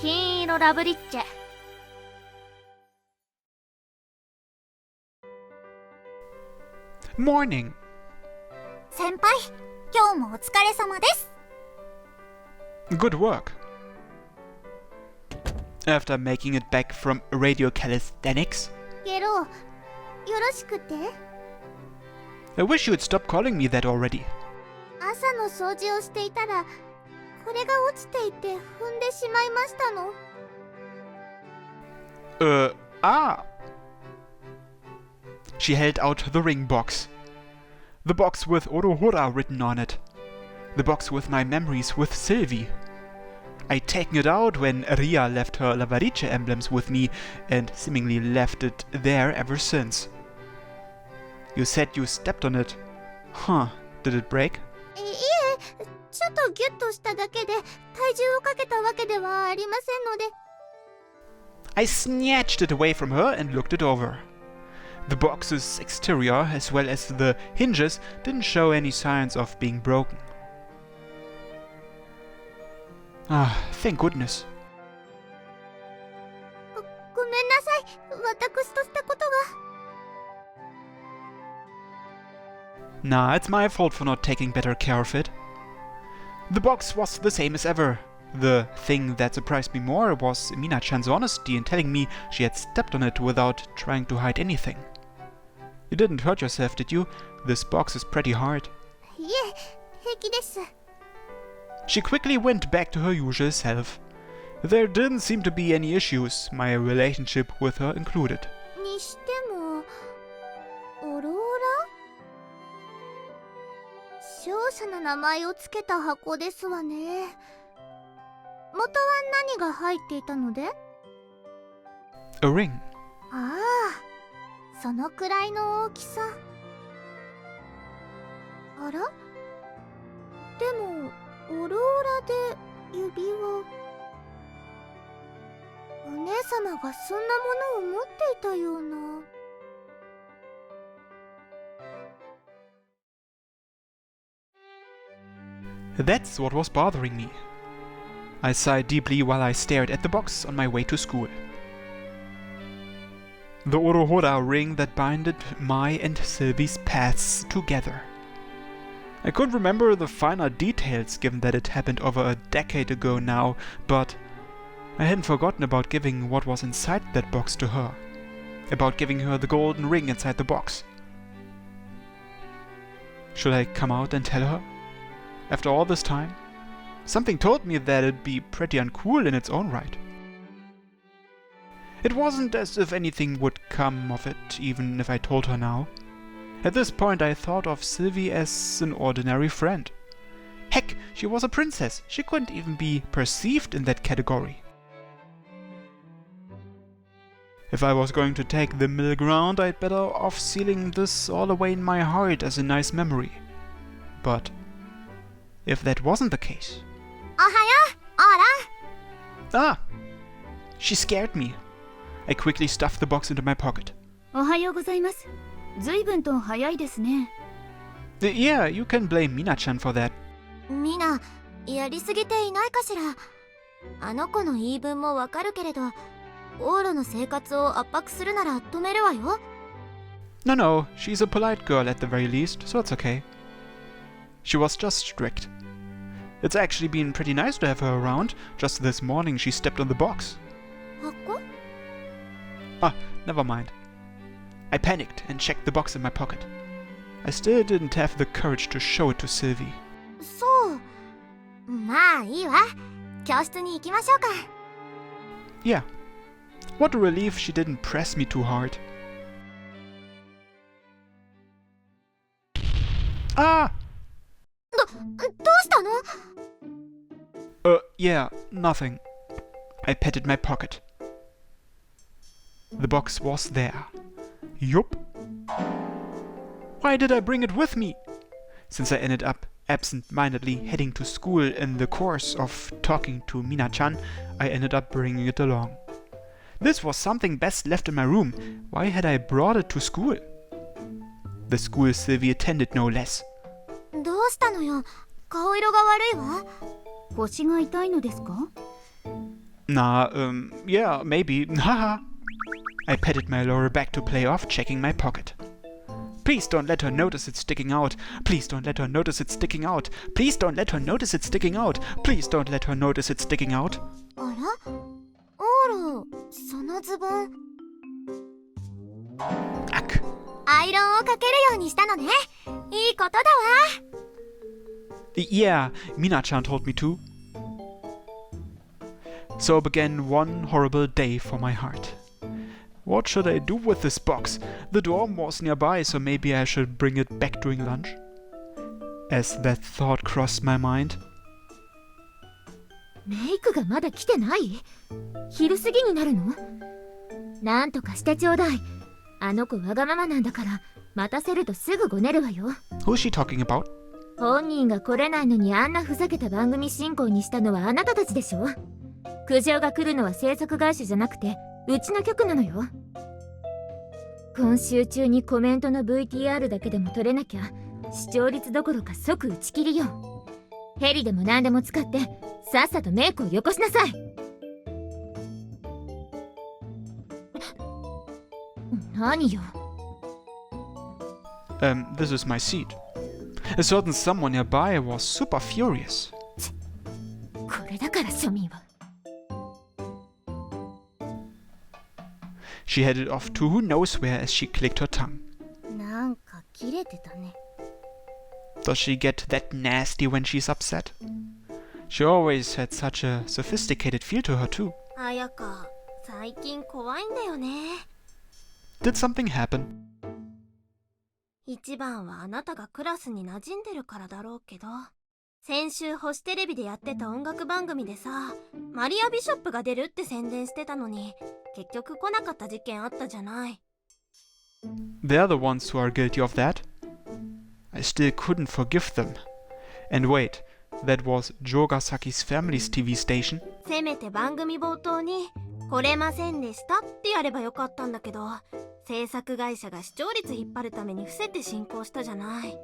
金色ラブリッチェ。Morning. 先輩、今日もお疲れ様です。Good work. After making it back from radio calisthenics, ゲロ、よろしくて。I wish you'd stop calling me that already. 朝の掃除をしていたら、これが落ちていて踏んでしまいましたの。She held out the ring box. The box with Orohora written on it. The box with my memories with Sylvie. I'd taken it out when Ria left her Loveriche emblems with me and seemingly left it there ever since. You said you stepped on it. Huh, did it break? いえ、ちょっとギュッとしただけで体重をかけたわけではありませんので。I snatched it away from her and looked it over. The box's exterior, as well as the hinges, didn't show any signs of being broken. Ah, thank goodness. ごめんなさい、私としたことが。Nah, it's my fault for not taking better care of it. The box was the same as ever. The thing that surprised me more was Mina-chan's honesty in telling me she had stepped on it without trying to hide anything. You didn't hurt yourself, did you? This box is pretty hard. いえ、平気です。She quickly went back to her usual self. There didn't seem to be any issues, my relationship with her included. にしても、オローラ？勝者の名前をつけた箱ですわね。元は何が入っていたので？ A ring. ああ、そのくらいの大きさ。あら？でも、オローラで指輪。お姉様がそんなものを持っていたような。That's what was bothering me. I sighed deeply while I stared at the box on my way to school. The Orohora ring that binded my and Sylvie's paths together. I couldn't remember the finer details given that it happened over a decade ago now, but I hadn't forgotten about giving what was inside that box to her. About giving her the golden ring inside the box. Should I come out and tell her? After all this time? Something told me that it'd be pretty uncool in its own right. It wasn't as if anything would come of it, even if I told her now. At this point I thought of Sylvie as an ordinary friend. Heck, she was a princess. She couldn't even be perceived in that category. If I was going to take the middle ground, I'd better off sealing this all away in my heart as a nice memory. But if that wasn't the case... おはよう、オーラ。 Ah! She scared me. I quickly stuffed the box into my pocket. おはようございます。ずいぶんと早いですね。Yeah, you can blame Mina-chan for that. みな、やりすぎていないかしら。あの子の言い分もわかるけれど、オーラの生活を圧迫するなら止めるわよ。No, she's a polite girl at the very least, so it's okay. She was just strict. It's actually been pretty nice to have her around. Just this morning she stepped on the box. 箱？ Ah, never mind. I panicked and checked the box in my pocket. I still didn't have the courage to show it to Sylvie. そう。まあいいわ。教室に行きましょうか。Yeah. What a relief she didn't press me too hard. Ah! どうしたの？ Yeah, nothing. I patted my pocket. The box was there. Yup. Why did I bring it with me? Since I ended up absent-mindedly heading to school in the course of talking to Mina-chan, I ended up bringing it along. This was something best left in my room. Why had I brought it to school? The school Sylvie attended, no less. どうしたのよ。顔色が悪いわ。腰が痛いのですか？ Yeah, maybe. Haha. I patted my lower back to play off, checking my pocket. Please don't let her notice it sticking out. Please don't let her notice it sticking out. Please don't let her notice it sticking out. Please don't let her notice it sticking out. あらオーロそのズボン Ack. アイロンをかけるようにしたのねいいことだわ Yeah, Mina-chan told me to. So began one horrible day for my heart. What should I do with this box? The dorm was nearby, so maybe I should bring it back during lunch? As that thought crossed my mind. メイクがまだ来てない？昼過ぎになるの？なんとかしてちょうだい。あの子わがままなんだから待たせるとすぐごねるわよ。Who's she talking about? 本人が来れないのにあんなふざけた番組進行にしたのはあなたたちでしょ。苦情が来るのは制作会社じゃなくてうちの局なのよ。今週中にコメントの VTR だけでも撮れなきゃ視聴率どころか即打ち切りよ。ヘリでも何でも使ってさっさとメイクをよこしなさい。何よ。This is my seat. A certain someone nearby was super furious. これだから庶民は。She headed off to who knows where as she clicked her tongue. なんか切れてたね Does she get that nasty when she's upset? She always had such a sophisticated feel to her too. 綾香最近怖いんだよね Did something happen? 一番はあなたがクラスに馴染んでるからだろうけど先週星テレビでやってた音楽番組でさマリア・ビショップが出るって宣伝してたのに結局来なかった事件あったじゃない They're the ones who are guilty of that. I still couldn't forgive them. And wait, that was Jogasaki's family's TV station? せめて番組冒頭に来れませんでしたってやればよかったんだけど制作会社が視聴率引っ張るために伏せて進行したじゃない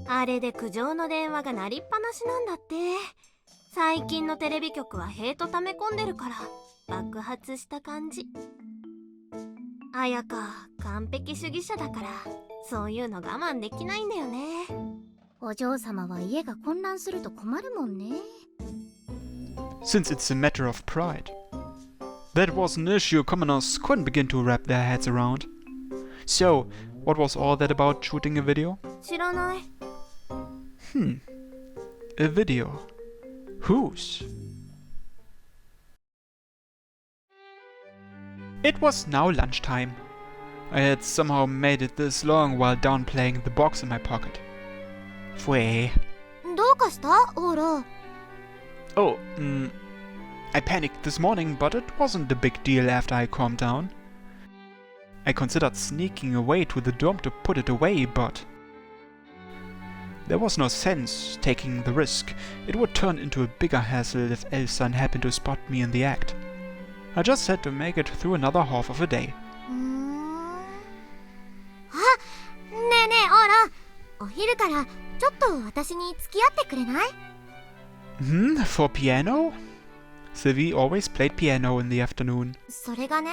あれで苦情の電話が鳴りっぱなしなんだって最近のテレビ局はヘイト溜め込んでるから爆発した感じ綾香完璧主義者だからそういうの我慢できないんだよねお嬢様は家が混乱すると困るもんね Since it's a matter of pride. That was an issue commoners couldn't begin to wrap their heads around. So, what was all that about shooting a video? 知らない A video. Whose? It was now lunchtime. I had somehow made it this long while downplaying the box in my pocket. Fue. どうかしたオーロ Oh, I panicked this morning, but it wasn't a big deal after I calmed down. I considered sneaking away to the dorm to put it away, but there was no sense taking the risk. It would turn into a bigger hassle if Elsan happened to spot me in the act. I just had to make it through another half of a day. あねえねえオーロお昼からちょっと私に付き合ってくれない For piano? Sylvie always played piano in the afternoon. それがね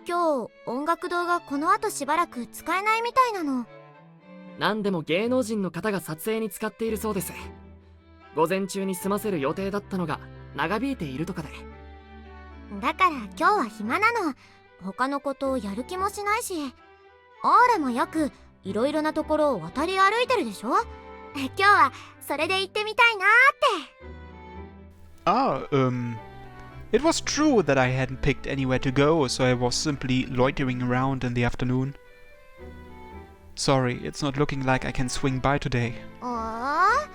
今日音楽堂がこの後しばらく使えないみたいなの何でも芸能人の方が撮影に使っているそうです。午前中に済ませる予定だったのが長引いているとかで。だから今日は暇なの他のことをやる気もしないしオーラもよくいろいろなところを渡り歩いてるでしょ今日はそれで行ってみたいなーって It was true that I hadn't picked anywhere to go, so I was simply loitering around in the afternoon. Sorry, it's not looking like I can swing by today. あ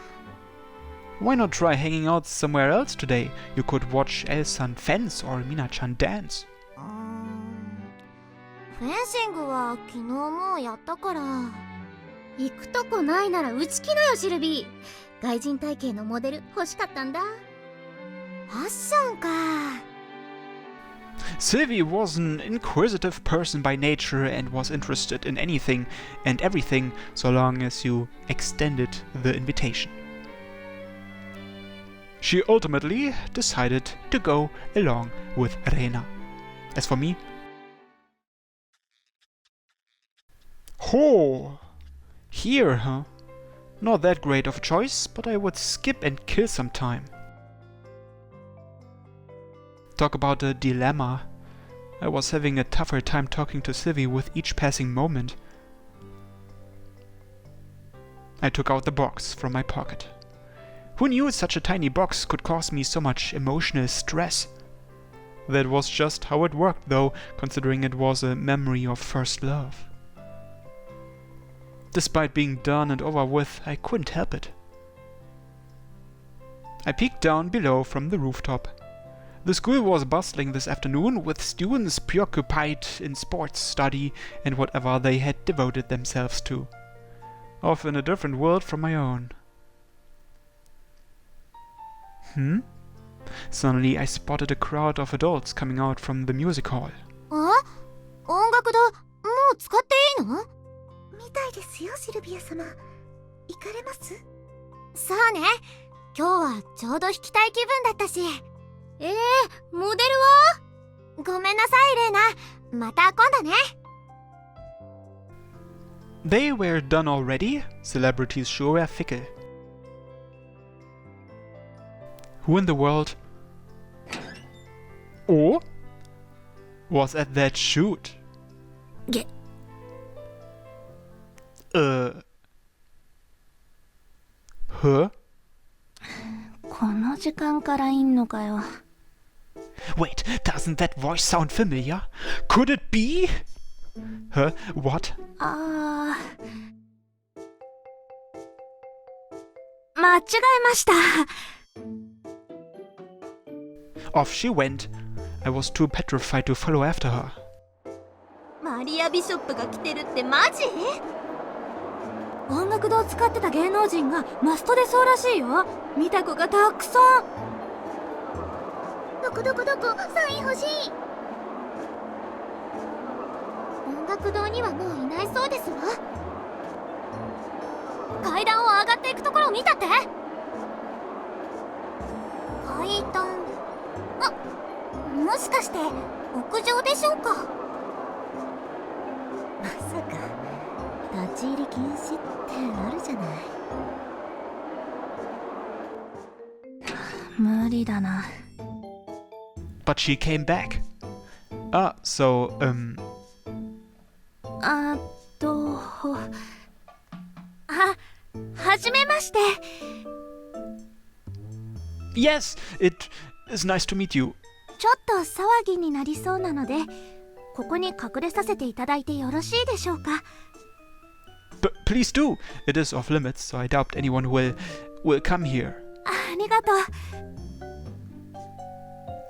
Why not try hanging out somewhere else today? You could watch Elsan fence or Mina-chan dance. フェンシングは昨日もうやったから行くとこないなら打ち来なよシルビー外人体型のモデル欲しかったんだファッションか Sylvie was an inquisitive person by nature and was interested in anything and everything so long as you extended the invitation. she ultimately decided to go along with Rena. As for me... Ho! Here, huh? Not that great of a choice, but I would skip and kill some time. Talk about a dilemma. I was having a tougher time talking to Sylvie with each passing moment. I took out the box from my pocket. Who knew such a tiny box could cause me so much emotional stress? That was just how it worked, though, considering it was a memory of first love. Despite being done and over with, I couldn't help it. I peeked down below from the rooftop. The school was bustling this afternoon, with students preoccupied in sports, study, and whatever they had devoted themselves to. Off in a different world from my own. Suddenly I spotted a crowd of adults coming out from the music hall. あ、音楽堂、もう使っていいの？みたいですよ、シルビア様。行かれます？そうね。今日はちょうど弾きたい気分だったし。モデルは？ごめんなさい、レイナ。また今度ね。They were done already? Celebrities sure were fickle. Who in the world... Oh? Was at that shoot? Huh? この時間からいんのかよ。 Wait, doesn't that voice sound familiar? Could it be? Huh? What? あー。間違えました。Off she went. I was too petrified to follow after her. マリア・ビショップが来てるってマジ？音楽堂使ってた芸能人がマストでそうらしいよ。見た子がたくさん。どこサイン欲しい。音楽堂にはもういないそうですわ。階段を上がっていくところを見たって。階段。もしかして屋上でしょうか。まさか立ち入り禁止ってあるじゃない。無理だな。But she came back. Ah, so, はじめまして。 Yes, it is nice to meet you. ちょっと騒ぎになりそうなので、ここに隠れさせていただいてよろしいでしょうか。Please do. It is off limits, so I doubt anyone will come here. ありがとう。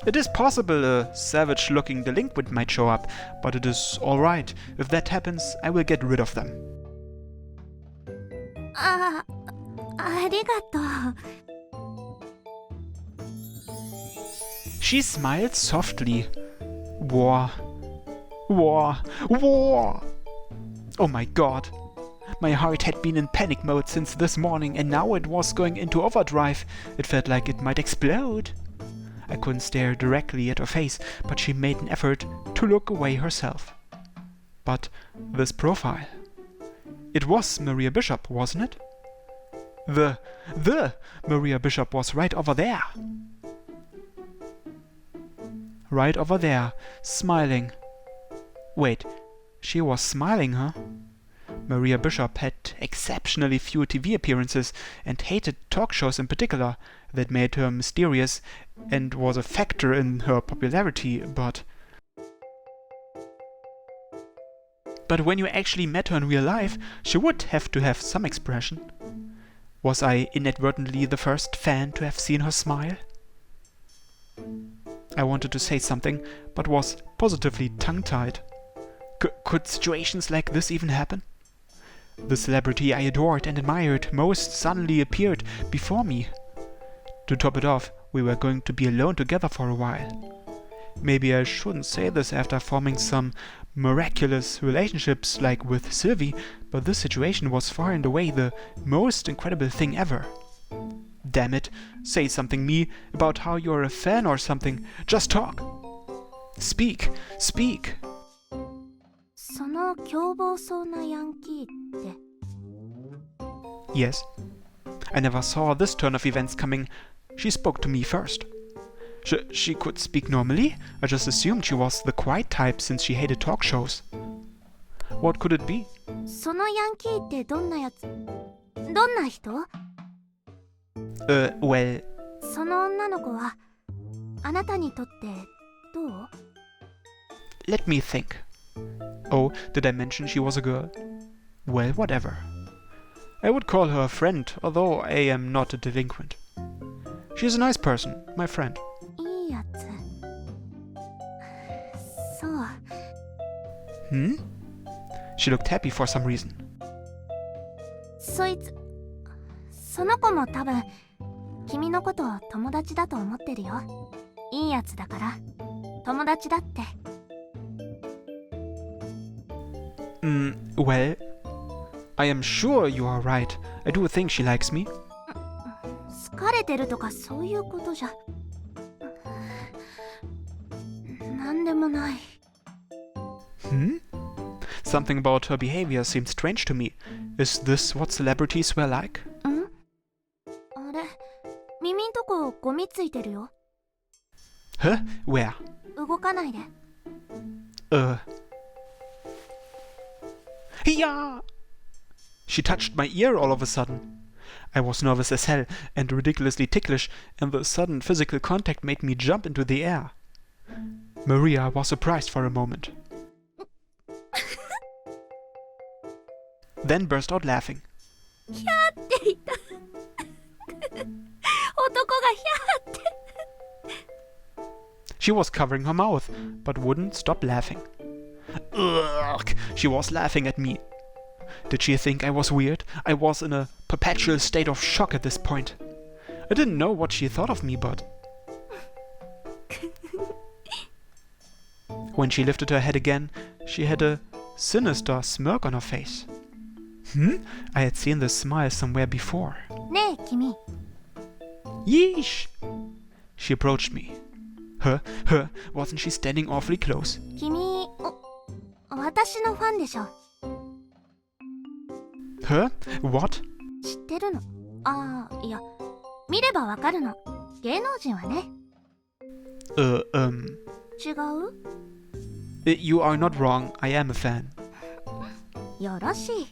It is possible a savage-looking delinquent might show up, but it is all right. If that happens, I will get rid of them. ありがとう。She smiled softly. War. Oh my god. My heart had been in panic mode since this morning, and now it was going into overdrive. It felt like it might explode. I couldn't stare directly at her face, but she made an effort to look away herself. But this profile... It was Maria Bishop, wasn't it? The Maria Bishop was right over there. Right over there, smiling. Wait, she was smiling, huh? Maria Bishop had exceptionally few TV appearances and hated talk shows in particular. That made her mysterious and was a factor in her popularity, but when you actually met her in real life, she would have to have some expression. Was I inadvertently the first fan to have seen her smile? I wanted to say something, but was positively tongue-tied. Could situations like this even happen? The celebrity I adored and admired most suddenly appeared before me. To top it off, we were going to be alone together for a while. Maybe I shouldn't say this after forming some miraculous relationships like with Sylvie, but this situation was far and away the most incredible thing ever. Damn it, say something, me, about how you're a fan or something. Just talk. Speak, speak. その凶暴そうなヤンキーって Yes. I never saw this turn of events coming. She spoke to me first. She could speak normally? I just assumed she was the quiet type since she hated talk shows. What could it be? そのヤンキーってどんなやつ？どんな人？ Well, その女の子はあなたにとってどう？ let me think. Oh, did I mention she was a girl? Well, whatever. I would call her a friend, although I am not a delinquent. She's a nice person, my friend. いいやつ。そう。 Hmm? She looked happy for some reason. そいつ、その子も多分君のことを友達だと思ってるよ。いいやつだから友達だって。 Well, I am sure you are right. I do think she likes me. 好かれてるとかそういうことじゃなんでもない。 Hmm? Something about her behavior seemed strange to me. Is this what celebrities were like? ん？あれ、耳んとこゴミついてるよ。 Huh? Where? 動かないで。 Yeah! She touched my ear all of a sudden. I was nervous as hell and ridiculously ticklish, and the sudden physical contact made me jump into the air. Maria was surprised for a moment. Then burst out laughing. ヒャーって言った男がヒャーって。 She was covering her mouth, but wouldn't stop laughing. Ugh! She was laughing at me. Did she think I was weird? I was in a perpetual state of shock at this point. I didn't know what she thought of me, but... When she lifted her head again, she had a sinister smirk on her face. I had seen this smile somewhere before. ねえ君。 Yeesh! She approached me. Wasn't she standing awfully close? 君、私のファンでしょ。 What? 知ってるの？ああ、いや、見ればわかるの。芸能人はね。違う？ You are not wrong, I am a fan. よろしい。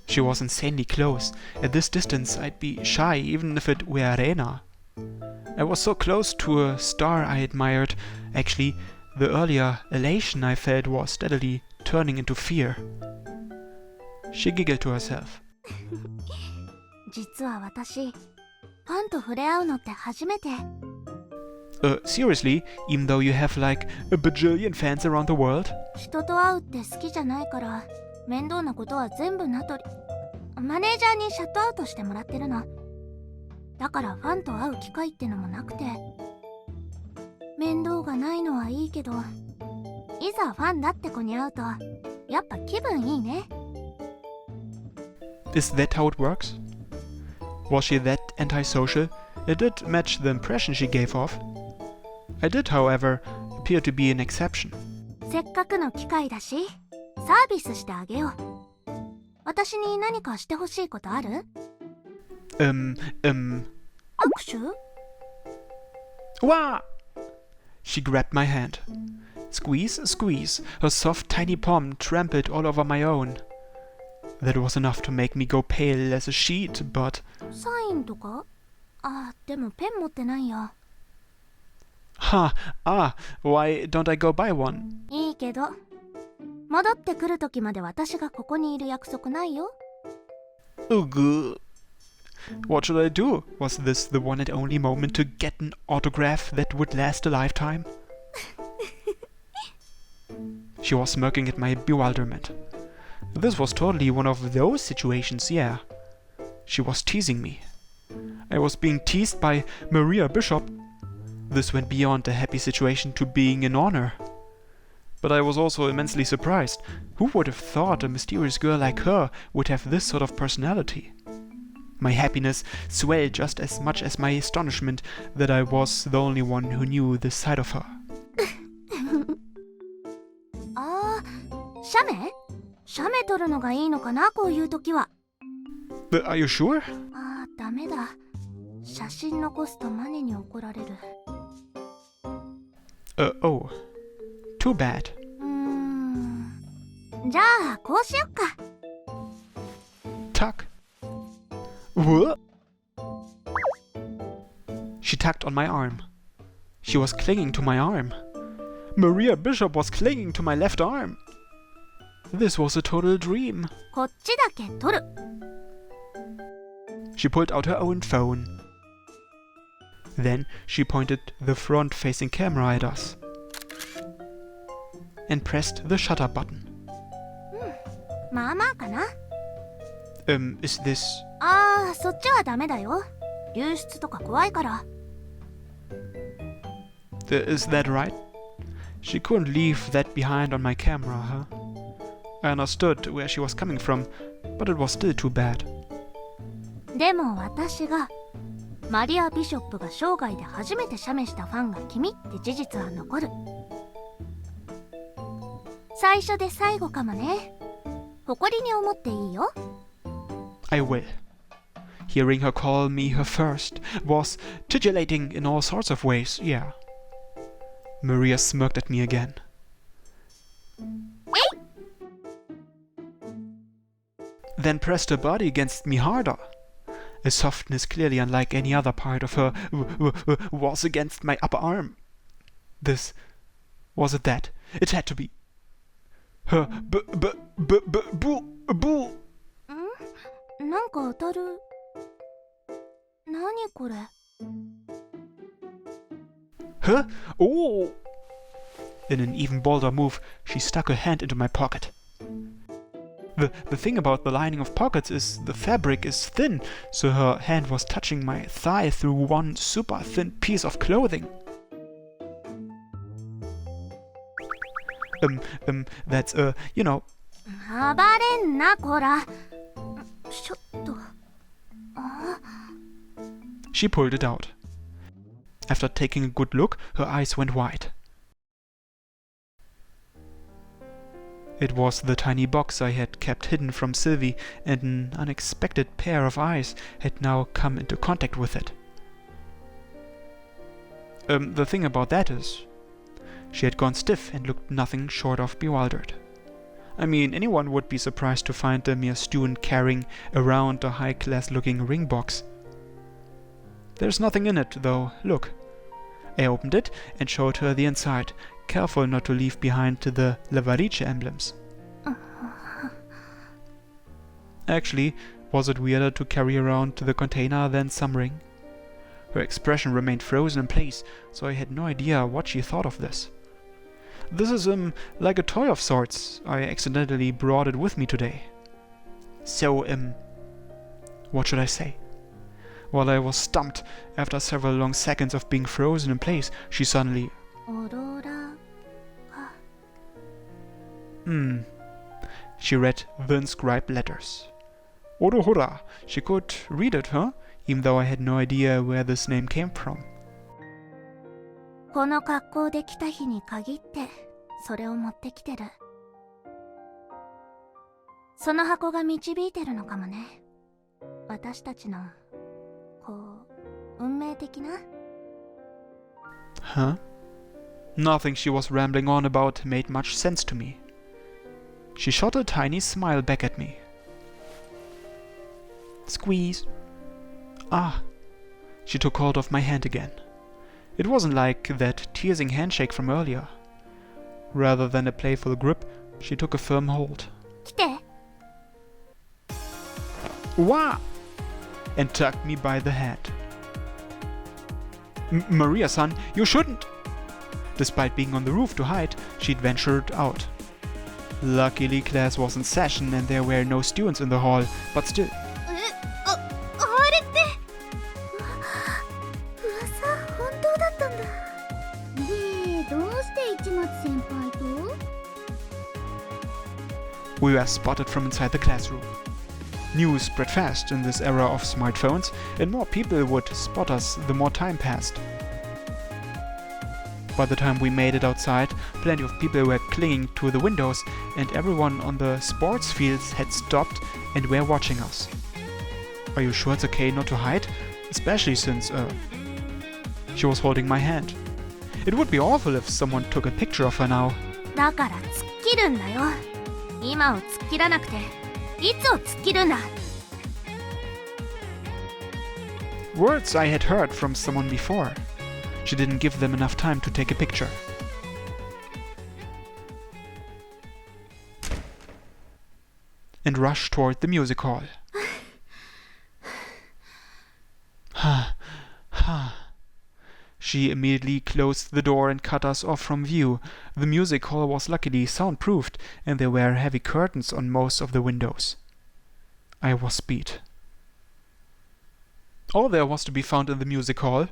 She was insanely close. At this distance, I'd be shy even if it were Arena. I was so close to a star I admired. Actually, the earlier elation I felt was steadily turning into fear. She giggled to herself. 実は私、ファンと触れ合うのって初めて。 Seriously? Even though you have like a bajillion fans around the world? 人と会うって好きじゃないから、面倒なことは全部名取。マネージャーにシャットアウトしてもらってるの。だからファンと会う機会ってのもなくて。面倒がないのはいいけど、いざファンだって子に会うと、やっぱ気分いいね。 Is that how it works? Was she that antisocial? It did match the impression she gave off. I did, however, appear to be an exception. せっかくの機会だし、サービスしてあげよう。私に何かしてほしいことある？握手？ Wah! She grabbed my hand. Squeeze, squeeze. Her soft, tiny palm trampled all over my own. That was enough to make me go pale as a sheet, but... サインとか？あ、でもペン持ってないや。Why don't I go buy one? いいけど、戻ってくるときまで私がここにいる約束ないよ。Ugh. What should I do? Was this the one and only moment to get an autograph that would last a lifetime? She was smirking at my bewilderment. This was totally one of those situations, yeah. She was teasing me. I was being teased by Maria Bishop. This went beyond a happy situation to being an honor. But I was also immensely surprised. Who would have thought a mysterious girl like her would have this sort of personality? My happiness swelled just as much as my astonishment that I was the only one who knew this side of her. ああ、写メ？写メ撮るのがいいのかな、こういう時は。Are you sure? ああ、ダメだ。写真残すとマネに怒られる。Oh. Too bad. じゃあ、こうしよっか。Tuck. What? She tugged on my arm. She was clinging to my arm. Maria Bishop was clinging to my left arm. This was a total dream. こっちだけ撮る。She pulled out her own phone. Then she pointed the front-facing camera at us and pressed the shutter button. まあまあかな。Is this... ああ、そっちはダメだよ。流出とか怖いから。Is that right? She couldn't leave that behind on my camera, huh? I understood where she was coming from, but it was still too bad. でも私がマリア・ビショップが生涯で初めて写メしたファンが君って事実は残る。最初で最後かもね。誇りに思っていいよ。I will. Hearing her call me her first was titillating in all sorts of ways, yeah. Maria smirked at me again. Then pressed her body against me harder. A softness clearly unlike any other part of her was against my upper arm. This... was it that? It had to be. Her boo. なんか当たる。何これ。Huh? Oh! In an even bolder move, she stuck her hand into my pocket. The thing about the lining of pockets is the fabric is thin, so her hand was touching my thigh through one super thin piece of clothing. That's, you know... 暴れんな、こら。ちょっと。She pulled it out. After taking a good look, her eyes went wide. It was the tiny box I had kept hidden from Sylvie, and an unexpected pair of eyes had now come into contact with it. The thing about that is, she had gone stiff and looked nothing short of bewildered. I mean, anyone would be surprised to find a mere student carrying around a high-class-looking ring box. There's nothing in it, though. Look. I opened it and showed her the inside, careful not to leave behind the Loveriche emblems. Actually, was it weirder to carry around the container than some ring? Her expression remained frozen in place, so I had no idea what she thought of this. This is, like a toy of sorts. I accidentally brought it with me today. So, what should I say? While I was stumped, after several long seconds of being frozen in place, she suddenly... She read the inscribed letters. Orohora. She could read it, huh? Even though I had no idea where this name came from. この格好で来た日に限ってそれを持ってきてる。その箱が導いてるのかもね。私たちのこう運命的な。Huh? Nothing she was rambling on about made much sense to me. She shot a tiny smile back at me. Squeeze. Ah. She took hold of my hand again. It wasn't like that teasing handshake from earlier. Rather than a playful grip, she took a firm hold. 来て。Wah! And tugged me by the hand. Maria-san, you shouldn't! Despite being on the roof to hide, she'd ventured out. Luckily, class was in session and there were no students in the hall, but still. あれって噂本当だったんだ。で、どうして市松先輩と？ We were spotted from inside the classroom. News spread fast in this era of smartphones, and more people would spot us the more time passed. By the time we made it outside, plenty of people were clinging to the windows, and everyone on the sports fields had stopped and were watching us. Are you sure it's okay not to hide? Especially since, she was holding my hand. It would be awful if someone took a picture of her now. だから突っ切るんだよ。今を突っ切らなくていつを突っ切るんだ。 Words I had heard from someone before. She didn't give them enough time to take a picture. And rushed toward the music hall. She immediately closed the door and cut us off from view. The music hall was luckily soundproofed, and there were heavy curtains on most of the windows. I was beat. All there was to be found in the music hall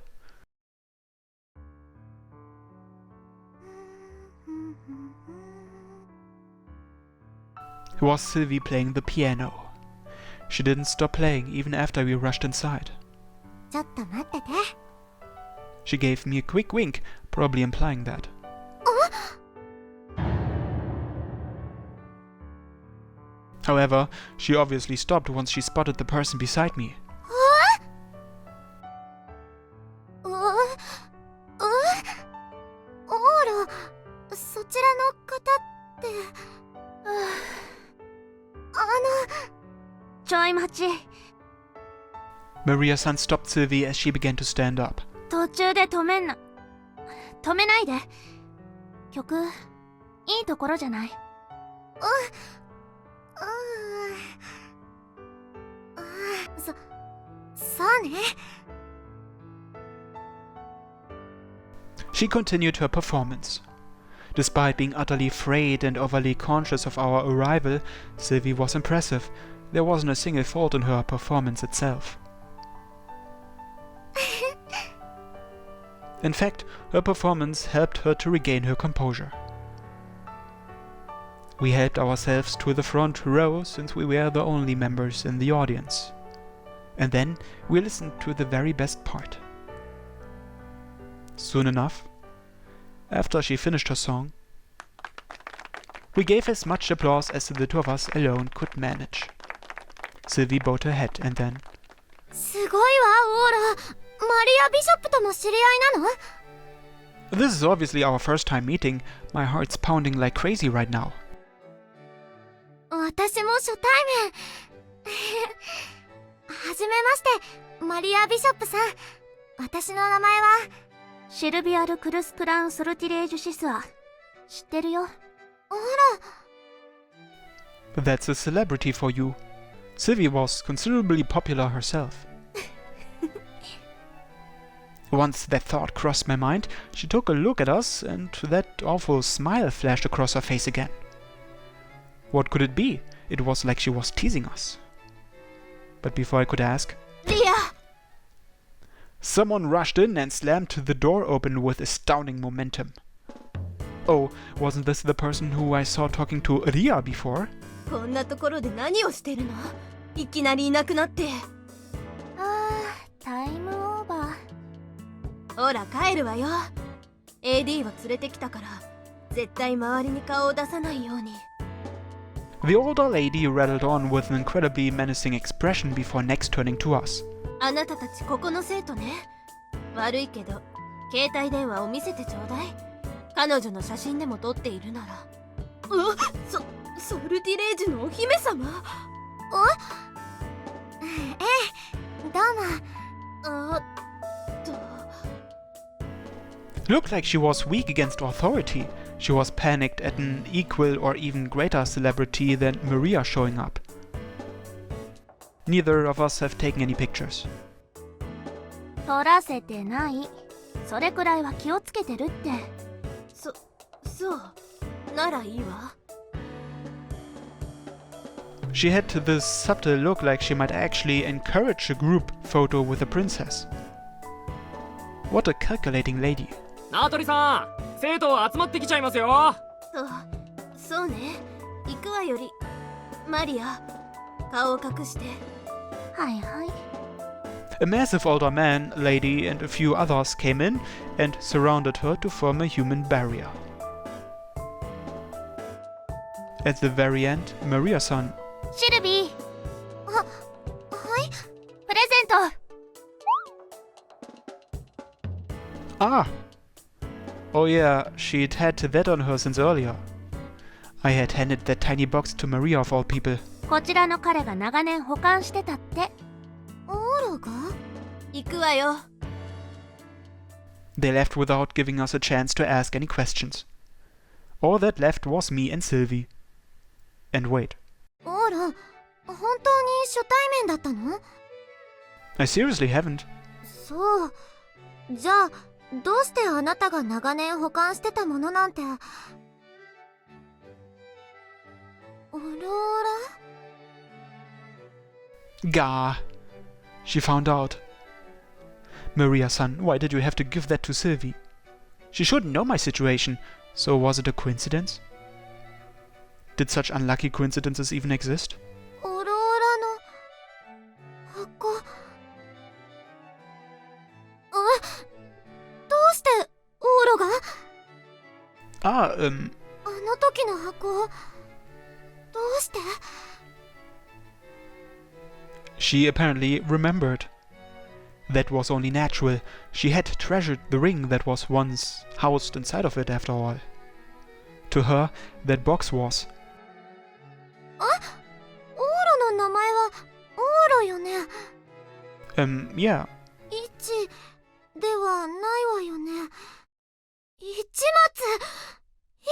was Sylvie playing the piano. She didn't stop playing even after we rushed inside. ちょっと待ってて。 She gave me a quick wink, probably implying that. However, she obviously stopped once she spotted the person beside me. オーラ、そちらの方って。ちょい待ち。 Maria-san stopped Sylvie as she began to stand up. 途中で止めないで。曲いいところじゃない。そうね。 She continued her performance. Despite being utterly afraid and overly conscious of our arrival, Sylvie was impressive. There wasn't a single fault in her performance itself. In fact, her performance helped her to regain her composure. We helped ourselves to the front row since we were the only members in the audience. And then we listened to the very best part. Soon enough, after she finished her song, we gave as much applause as the two of us alone could manage. Sylvie bowed her head and then... すごいわ、オーラ。マリア・ビショップとも知り合いなの？ This is obviously our first time meeting. My heart's pounding like crazy right now. 私も初対面。はじめまして、マリア・ビショップさん。私の名前はシルビア・ル・クルス・クラウン・ソルティレージュ・シスア。知ってるよ。あら。 That's a celebrity for you. Sylvie was considerably popular herself. Once that thought crossed my mind, she took a look at us, and that awful smile flashed across her face again. What could it be? It was like she was teasing us. But before I could ask, Ria! Someone rushed in and slammed the door open with astounding momentum. Oh, wasn't this the person who I saw talking to Ria before? こんなところで何をしてるの？いきなりいなくなって。タイムオーバー。ほら帰るわよ。AD を連れてきたから絶対周りに顔を出さないように。 The older lady rattled on with an incredibly menacing expression before next turning to us. あなたたちここの生徒ね。悪いけど携帯電話を見せてちょうだい。彼女の写真でも撮っているなら。ソルティレージュのお姫様？ええ、どうも。Looked like she was weak against authority. She was panicked at an equal or even greater celebrity than Maria showing up. Neither of us have taken any pictures. 撮らせてない。それくらいは気をつけてるって。そう。ならいいわ。She had this subtle look like she might actually encourage a group photo with a princess. What a calculating lady. ナトリさん、生徒集まってきちゃいますよ。そうね。行くわより。マリア、顔を隠して。はいはい。 A massive older man, lady, and a few others came in and surrounded her to form a human barrier. At the very end, Maria-san. シルビー。はい。プレゼント。 Ah! Oh yeah, she'd had that on her since earlier. I had handed that tiny box to Maria of all people. こちらの彼が長年保管してたって。オーラが？行くわよ。 They left without giving us a chance to ask any questions. All that left was me and Sylvie. And wait. オーラ、本当に初対面だったの？ I seriously haven't. そう。じゃあ、どうしてあなたが長年保管してたものなんて。オローラ？ Gah! She found out. Maria-san, why did you have to give that to Sylvie? She shouldn't know my situation, so was it a coincidence? Did such unlucky coincidences even exist? オローラの箱。どうしてオーロが？ Ah, あの時の箱。どうして？ She apparently remembered. That was only natural. She had treasured the ring that was once housed inside of it, after all. To her, that box was. オーロの名前はオーロよね。Yeah. イチではないわよね。市松。イ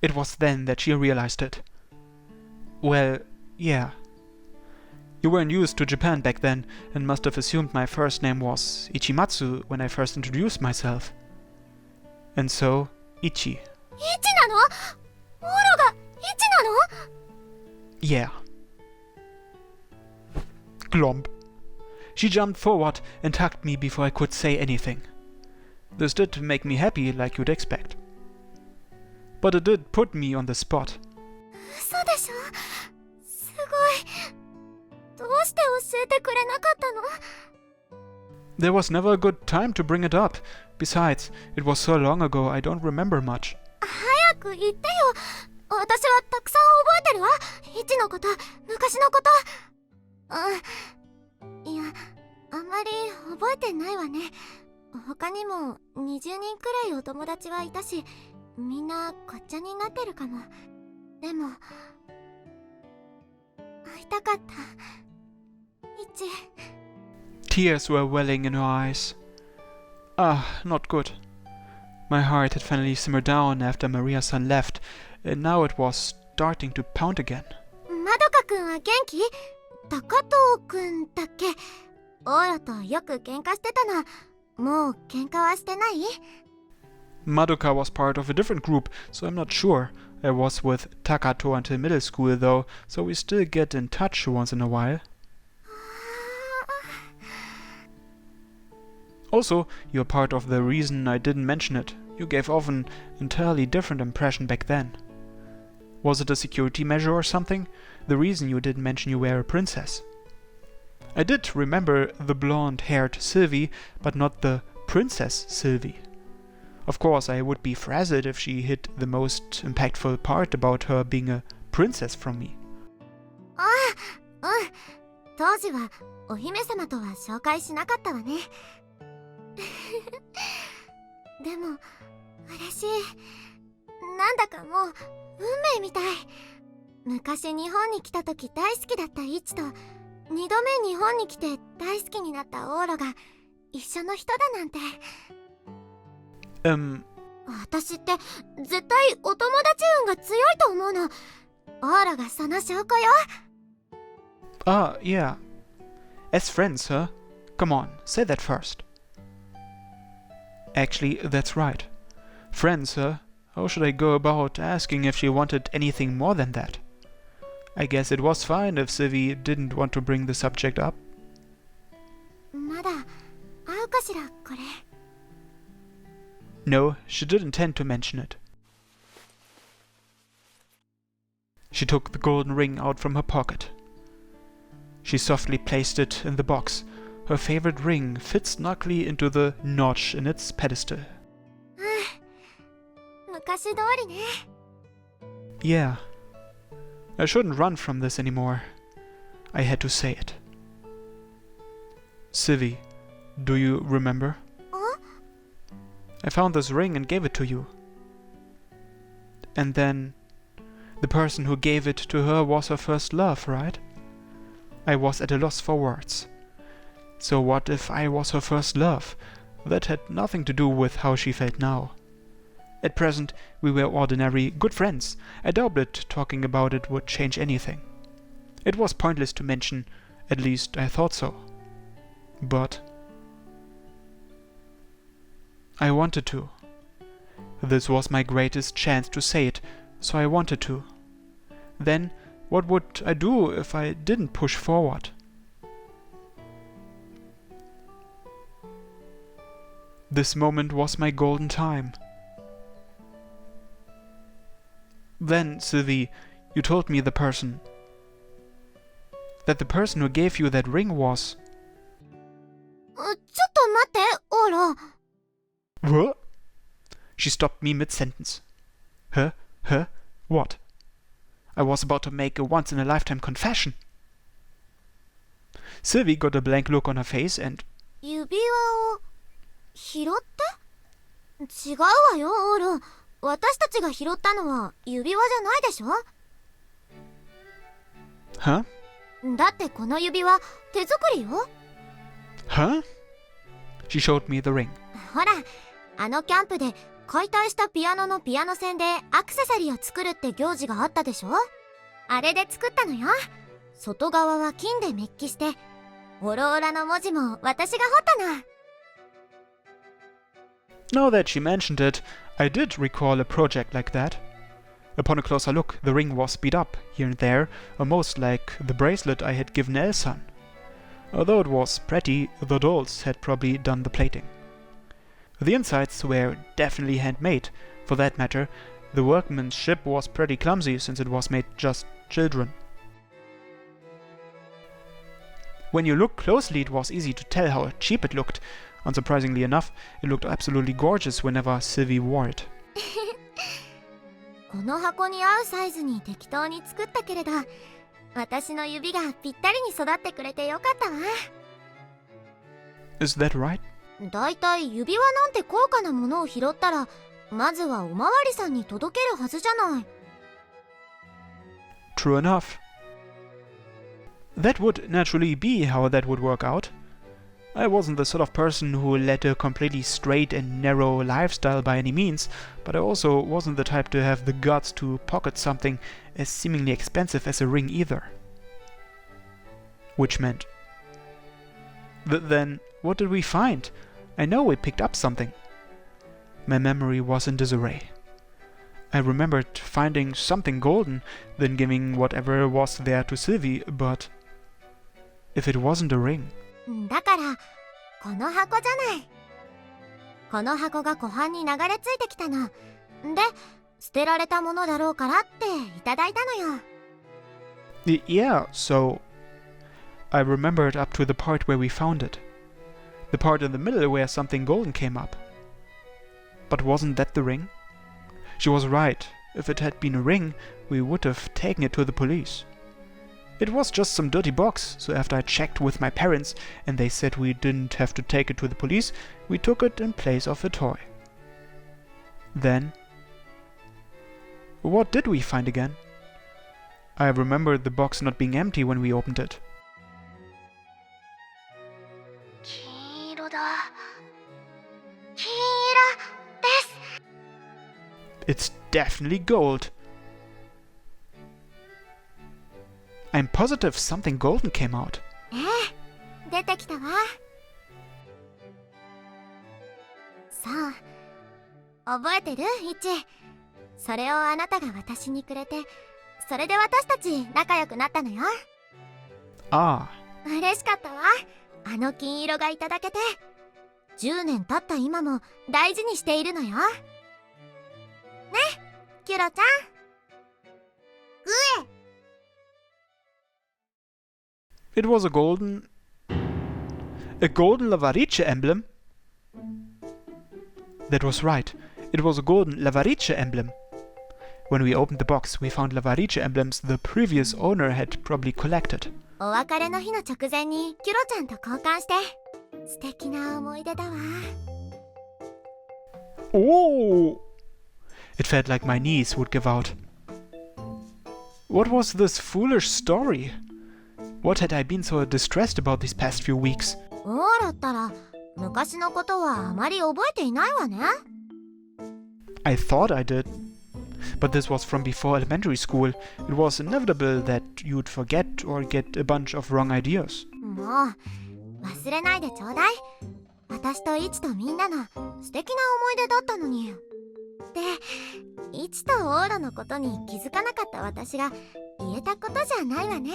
チ？ It was then that she realized it. Well, yeah. You weren't used to Japan back then and must have assumed my first name was Ichimatsu when I first introduced myself. And so, Ichi. イチなの？オーロがイチなの？ Yeah. Glomp. She jumped forward and hugged me before I could say anything. This did make me happy, like you'd expect. But it did put me on the spot. 嘘でしょ？すごい。どうして教えてくれなかったの？ There was never a good time to bring it up. Besides, it was so long ago I don't remember much. 早く言ってよ。私はたくさん覚えてるわ。イチのこと、昔のこと。いや、あんまり覚えてないわね。他にも20人くらいお友達はいたし、みんなごっちゃになってるかも。でも、会いたかった。イチ。 Tears were welling in her eyes. Ah, not good. My heart had finally simmered down after Maria-san left, and now it was starting to pound again. まどかくんは元気？高藤くんだっけ？オーラとよく喧嘩してたの。もう喧嘩はしてない？ Madoka was part of a different group, so I'm not sure. I was with Takato until middle school though, so we still get in touch once in a while. Also, you're part of the reason I didn't mention it. You gave off an entirely different impression back then. Was it a security measure or something? The reason you didn't mention you were a princess. I did remember the blonde-haired Sylvie, but not the Princess Sylvie. Of course, I would be frazzled if she hid the most impactful part about her being a princess from me. 当時はお姫様とは紹介しなかったわね。でも嬉しい。なんだかもう運命みたい。昔日本に来た時大好きだったイチと2度目日本に来て大好きになったオーロが一緒の人だなんて。私って絶対お友達運が強いと思うの。オーロがその証拠よ。 Ah, yeah. As friends, huh? Come on, say that first. Actually, that's right. Friends, huh? How should I go about asking if she wanted anything more than that? I guess it was fine if Sylvie didn't want to bring the subject up. まだ会うかしらこれ。 No, she didn't intend to mention it. She took the golden ring out from her pocket. She softly placed it in the box. Her favorite ring fit snugly into the notch in its pedestal. 昔通りね。 Yeah. I shouldn't run from this anymore. I had to say it. Sylvie, do you remember? I found this ring and gave it to you. And then, the person who gave it to her was her first love, right? I was at a loss for words. So what if I was her first love? That had nothing to do with how she felt now. At present, we were ordinary, good friends. I doubted talking about it would change anything. It was pointless to mention, at least I thought so. But I wanted to. This was my greatest chance to say it, so I wanted to. Then, what would I do if I didn't push forward? This moment was my golden time. Then, Sylvie, you told me that the person who gave you that ring was... ちょっと待って、オーラ。 What? She stopped me mid-sentence. Huh? What? I was about to make a once-in-a-lifetime confession. Sylvie got a blank look on her face and... 指輪を拾って？違うわよ、オール。私たちが拾ったのは指輪じゃないでしょ？ Huh? だってこの指輪手作りよ。 Huh? She showed me the ring. ほら、あのキャンプで解体したピアノのピアノ線でアクセサリーを作るって行事があったでしょ？あれで作ったのよ。外側は金でメッキして、オロオラの文字も私が彫ったの。 Now that she mentioned it, I did recall a project like that. Upon a closer look, the ring was beat up here and there, almost like the bracelet I had given Elsan. Although it was pretty, the dolls had probably done the plating. The insides were definitely handmade. For that matter, the workmanship was pretty clumsy since it was made just children. When you look closely, it was easy to tell how cheap it looked. Unsurprisingly enough, it looked absolutely gorgeous whenever Sylvie wore it. この箱に合うサイズに適当に作ったけれど、私の指がぴったりに育ってくれてよかったわ。 Is that right? だいたい指輪なんて高価なものを拾ったら、まずはおまわりさんに届けるはずじゃない。 True enough. That would naturally be how that would work out. I wasn't the sort of person who led a completely straight and narrow lifestyle by any means, but I also wasn't the type to have the guts to pocket something as seemingly expensive as a ring either. Which meant... Then, what did we find? I know we picked up something. My memory was in disarray. I remembered finding something golden, then giving whatever was there to Sylvie, but... if it wasn't a ring... だからこの箱じゃない。この箱が湖畔に流れ着いてきたので、捨てられたものだろうからっていただいたのよ。 Yeah, so... I remembered up to the part where we found it. The part in the middle where something golden came up. But wasn't that the ring? She was right. If it had been a ring, we would have taken it to the police. It was just some dirty box, so after I checked with my parents and they said we didn't have to take it to the police, we took it in place of a toy. Then... what did we find again? I remembered the box not being empty when we opened it. 金色だ。金色です。 It's definitely gold. I'm positive something golden came out. 出てきたわ。そう。覚えてる？イチ。それをあなたが私にくれて、それで私たち仲良くなったのよ。Ah. 嬉しかったわ。あの金色がいただけて。10年経った今も大事にしているのよ。ね、キュロちゃん。It was a golden Loveriche emblem? That was right. It was a golden Loveriche emblem. When we opened the box, we found Loveriche emblems the previous owner had probably collected. お別れの日の直前にキュロちゃんと交換して素敵な思い出だわ。 Oh! It felt like my knees would give out. What was this foolish story? What had I been so distressed about these past few weeks? オーラったら昔のことはあまり覚えていないわね。 I thought I did. But this was from before elementary school. It was inevitable that you'd forget or get a bunch of wrong ideas. もう忘れないでちょうだい。私とイチとみんなの素敵な思い出だったのに。で、イチとオーラのことに気づかなかった私が言えたことじゃないわね。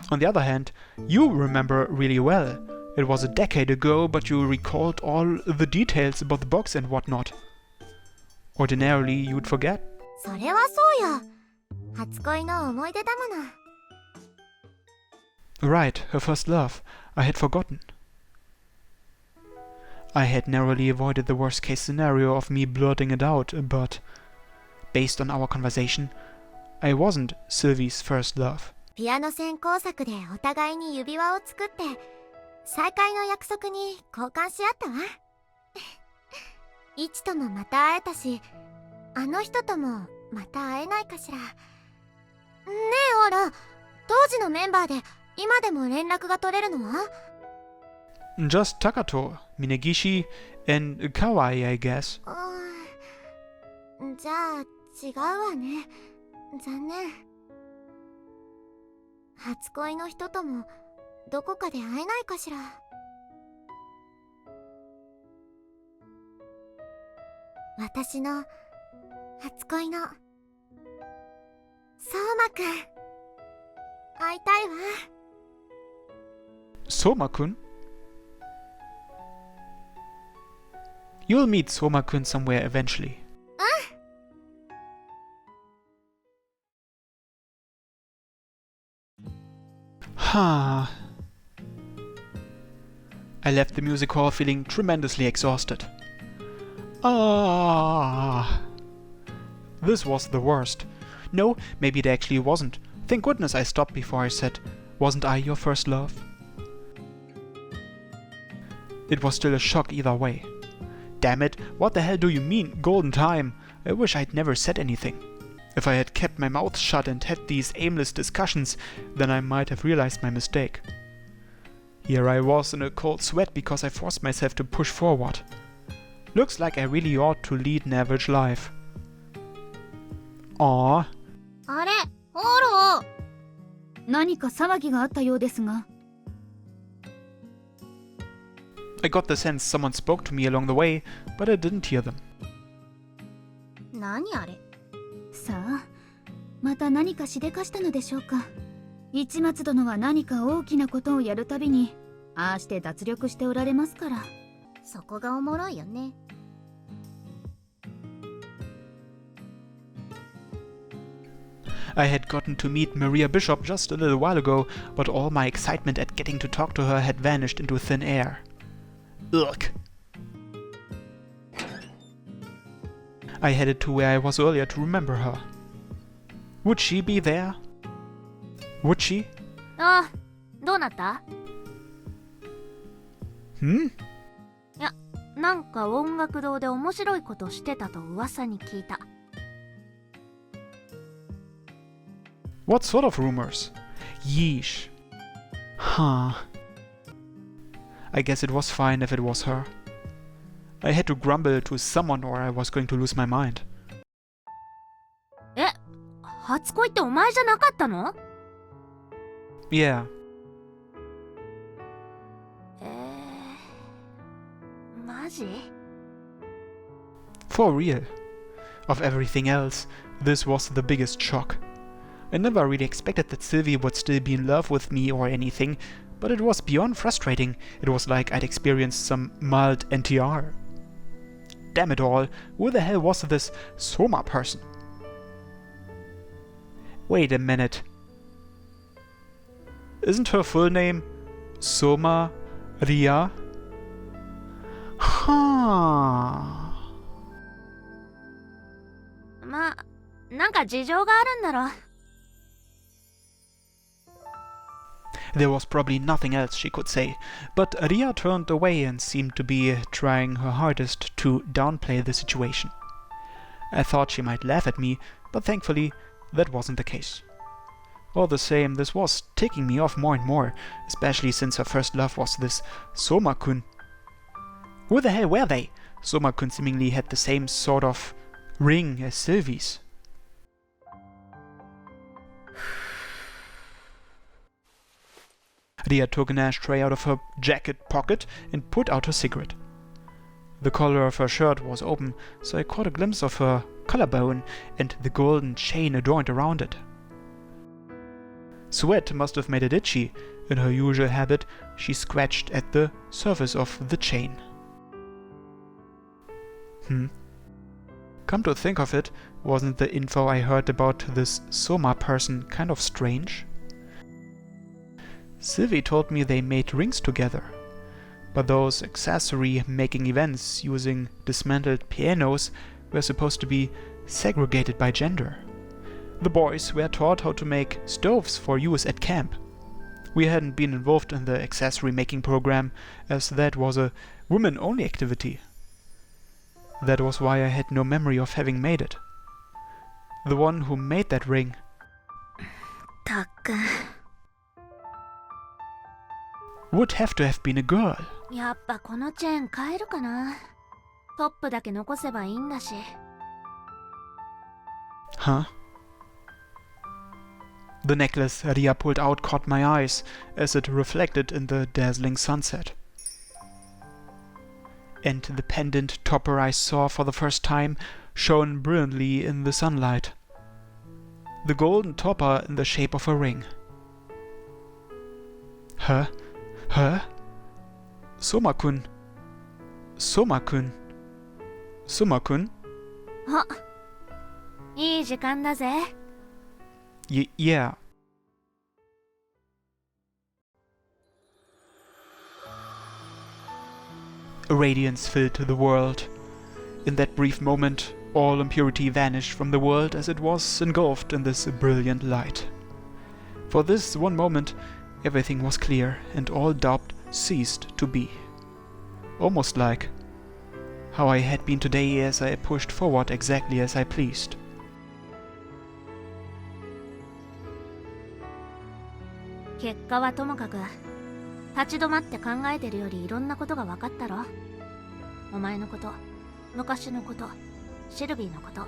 On the other hand, you remember really well. It was a decade ago, but you recalled all the details about the box and whatnot. Ordinarily, you'd forget. それはそうよ。初恋の思い出だもの。 Right, her first love. I had forgotten. I had narrowly avoided the worst case scenario of me blurting it out, but based on our conversation, I wasn't Sylvie's first love. ピアノ専攻作でお互いに指輪を作って再会の約束に交換し合ったわ。イチともまた会えたし、あの人ともまた会えないかしら。ねえオーラ、当時のメンバーで今でも連絡が取れるのは？ Just Takato, Minegishi, and Kawai, I guess. じゃあ違うわね。残念。初恋の人ともどこかで会えないかしら。私の初恋の相馬くん、会いたいわ。Soma-kun? You'll meet Soma-kun somewhere eventually. I left the music hall feeling tremendously exhausted. This was the worst. No, maybe it actually wasn't. Thank goodness I stopped before I said, "Wasn't I your first love?" It was still a shock either way. Damn it, what the hell do you mean, golden time? I wish I'd never said anything. If I had kept my mouth shut and had these aimless discussions, then I might have realized my mistake. Here I was in a cold sweat because I forced myself to push forward. Looks like I really ought to lead an average life. Aww. あれ、オーロー。何か騒ぎがあったようですが。I got the sense someone spoke to me along the way, but I didn't hear them. 何あれ？さあ、また何かしでかしたのでしょうか。市松殿は何か大きなことをやるたびに、ああして脱力しておられますから。そこがおもろいよね。I had gotten to meet Maria Bishop just a little while ago, but all my excitement at getting to talk to her had vanished into thin air. Ugh. I headed to where I was earlier to remember her. Would she be there? Would she? あ、どうなった？ Hmm? なんか音楽堂で面白いことしてたと噂に聞いた。What sort of rumors? Yeesh. Huh. I guess it was fine if it was her. I had to grumble to someone or I was going to lose my mind. え、初恋ってお前じゃなかったの？ Yeah. マジ？ For real. Of everything else, this was the biggest shock. I never really expected that Sylvie would still be in love with me or anything, but it was beyond frustrating. It was like I'd experienced some mild NTR. damn it all, who the hell was this Soma person? Wait a minute. Isn't her full name Soma Ria? Huh. まあ、なんか事情があるんだろ。There was probably nothing else she could say, but Ria turned away and seemed to be trying her hardest to downplay the situation. I thought she might laugh at me, but thankfully that wasn't the case. All the same, this was ticking me off more and more, especially since her first love was this Soma-kun. Who the hell were they? Soma-kun seemingly had the same sort of ring as Sylvie's. Ria took an ashtray out of her jacket pocket and put out her cigarette. The collar of her shirt was open, so I caught a glimpse of her collarbone and the golden chain adorned around it. Sweat must have made it itchy. In her usual habit, she scratched at the surface of the chain. Come to think of it, wasn't the info I heard about this Soma person kind of strange? Sylvie told me they made rings together, but those accessory-making events using dismantled pianos were supposed to be segregated by gender. The boys were taught how to make stoves for use at camp. We hadn't been involved in the accessory-making program, as that was a women-only activity. That was why I had no memory of having made it. The one who made that ring... たっくん。 would have to have been a girl. やっぱこのチェーン変えるかな。トップだけ残せばいいんだし。Huh? The necklace Ria pulled out caught my eyes as it reflected in the dazzling sunset. And the pendant topper I saw for the first time shone brilliantly in the sunlight. The golden topper in the shape of a ring. Huh? Soma-kun. Soma-kun. Soma-kun? あ、いい時間だぜ。Yeah. A radiance filled the world. In that brief moment, all impurity vanished from the world as it was engulfed in this brilliant light. For this one moment, everything was clear and all doubt ceased to be. Almost like how I had been today as I pushed forward exactly as I pleased. 結果はともかく、立ち止まって考えてるよりいろんなことが分かったろ。お前のこと、昔のこと、シルビーのこと。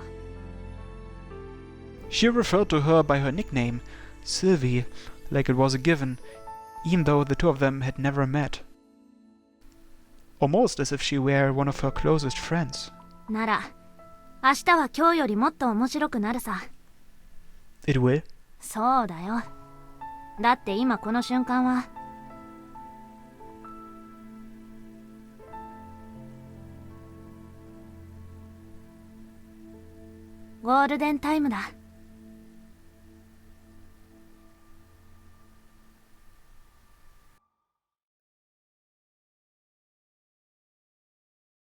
She referred to her by her nickname, Sylvie, like it was a given, even though the two of them had never met. Almost as if she were one of her closest friends. なら、明日は今日よりもっと面白くなるさ。It will? そうだよ。だって今この瞬間はゴールデンタイムだ。